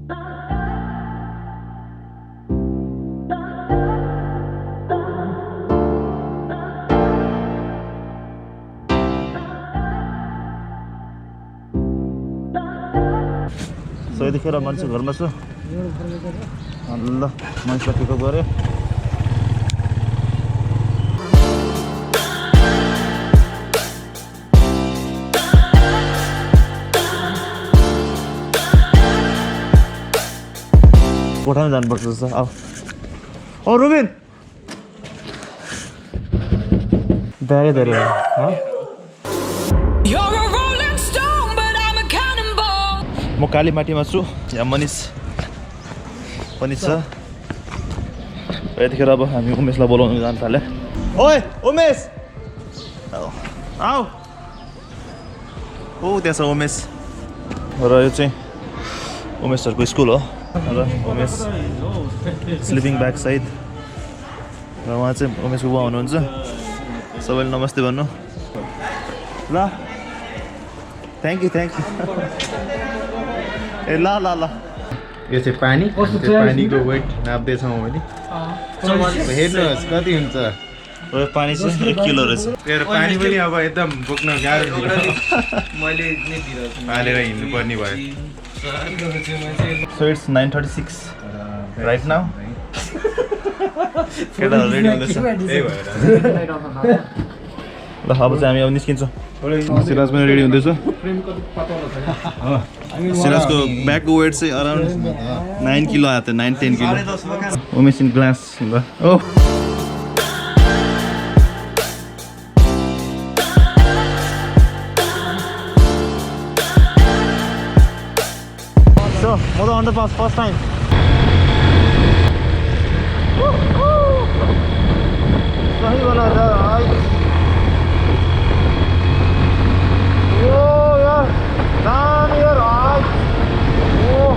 So यतिखेर मान्छे घरमा छु ल मान्छेलाई पिकअप गरे कोठामा जानुपर्छ जस्तो आऊ ओ रुबिन ब्यागै धेरै म कालीमाटीमा छु यहाँ मनिष पनि छ यतिखेर अब हामी उमेशलाई बोलाउनु जान थाल्यो ओए उमेश आऊ ओ त्यहाँ छ उमेश र यो चाहिँ उमेशहरूको स्कुल हो र उमेश स्लिपिङ ब्याग सहित र उहाँ चाहिँ उमेशको बुवा हुनुहुन्छ सबैले नमस्ते भन्नु ल थ्याङ्क यू ए ल ल ल यो चाहिँ पानी पानीको वेट नाप्दैछौँ मैले हेर्नुहोस् कति हुन्छ पानी चाहिँ 1 किलो रहेछ मेरो पानी पनि अब एकदम बोक्न गाह्रो मैले हालेर हिँड्नु पर्ने भयो So it's 9:36 right now. केटाहरु ready हुँदैछ ल अब चाहिँ हामी अब निस्किन्छौँ सिराज पनि रेडी हुँदैछ सिराजको ब्यागको वेट चाहिँ अराउन्ड 9 किलो आयो 9-10 किलो उमेश इन ग्लास ल ओ Mother on the bus first time. Sahi bana yaar. Oh yaar. Damn yaar. Oh.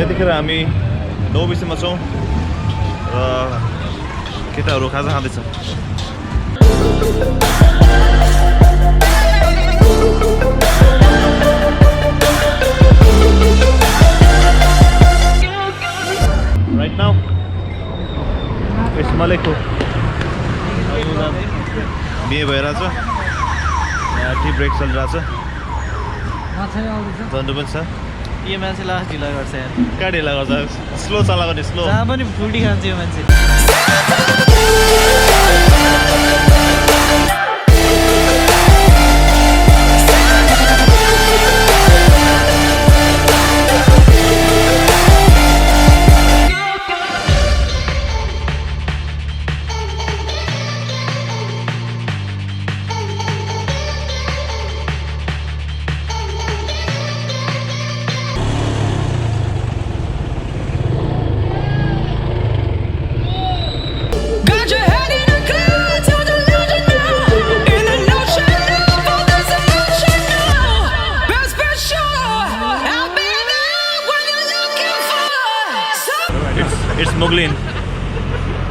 यतिखेर हामी 9 बजीमा छौँ र केटाहरू खाजा खाँदैछ Right now it's MALEKHU बिहे भइरहेछ यहाँ टी ब्रेक चलिरहेछ जन्डु पनि छ यो मान्छेलाई ढिला गर्छ यार कहाँ ढिला गर्छ स्लो चलाएको नि स्लो जहाँ पनि फुटी खान्छ यो मान्छे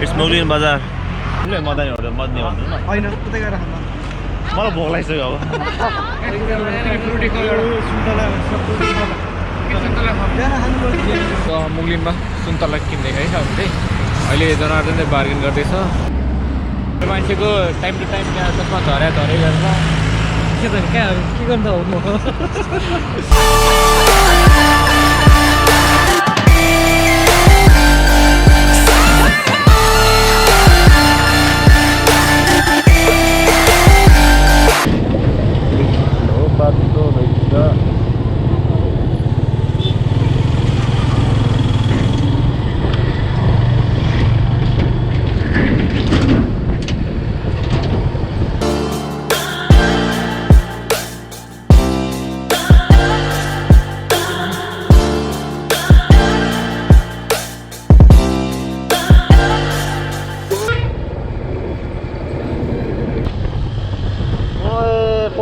It's MUGLIN BAZAAR. Madani hotel Madani hotel न हैन उतै गएर खानु मलाई भोक लागिसक्यो अब फ्रुटी सुन्तला मुगलिनमा सुन्तला किन्दै है हामीले अहिले जनार्दनले बार्गेन गर्दैछ मान्छेको टाइम टु टाइम त्यहाँ त्यसमा झरे गर्छ के त के गर्दा हो म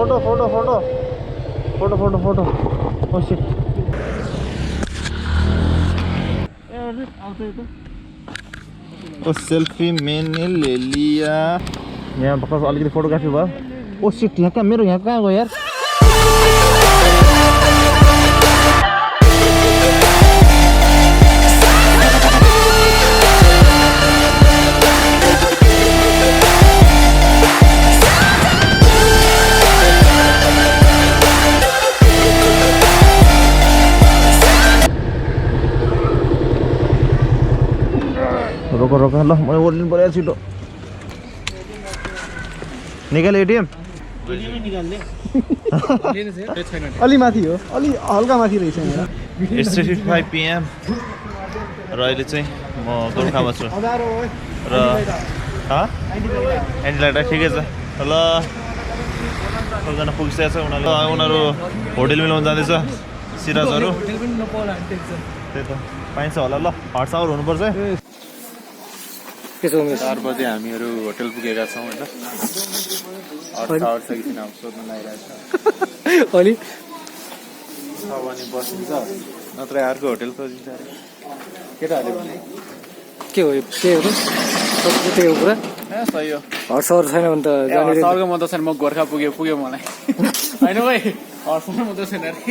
photo photo photo photo photo photo oh shit oh selfie मैंने ले लिया यहाँ भर्खर अलिकति फोटोग्राफी भयो ओ शिट यहाँ कहाँ मेरो यहाँ कहाँ गयो यार रोको रोको ल मैले ओर्लिनु पर्यो छिटो निकाल एटिएम अलि माथि हो अलि हल्का माथि रहेछ मेरो It's 3:55 PM र अहिले चाहिँ म गोर्खामा छु र एन्टिलाइट ठिकै छ ल सबजना पुगिसकेको छ उनीहरू होटेल मिलाउनु जाँदैछ सिराजहरू त्यही त पाइन्छ होला ल हट्स आवर हुनुपर्छ के छ उमेश 4 बजे हामीहरू होटल पुगेका छौँ होइन आवर छ कि छैन सोध्न लागिरहेको छ अलि अनि बसिन्छ नत्र अर्को होटल खोजिन्छ अरे केटाहरूले भने के हो त्यही हो कुरा सही हो हर्सहर छैन भने त सरको म त छैन म गोर्खा पुग्यो मलाई होइन भाइ हर्समा म त छैन अरे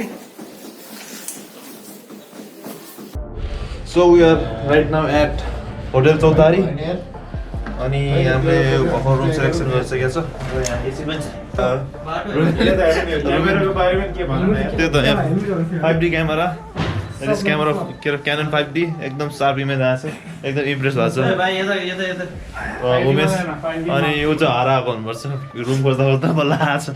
So we are right now at Hotel Chaudhary अनि हामीले भर्खर रुम सिलेक्सन गरिसकेको छ र यहाँ एसी पनि त्यही त यहाँ 5D camera this camera canine 5D एकदम सार्प इमेज आएको छ एकदम इम्प्रेस भएको छ उमेश अनि यो चाहिँ हराएको हुनुपर्छ रुम खोज्दा खोज्दा बल्ल आएको छ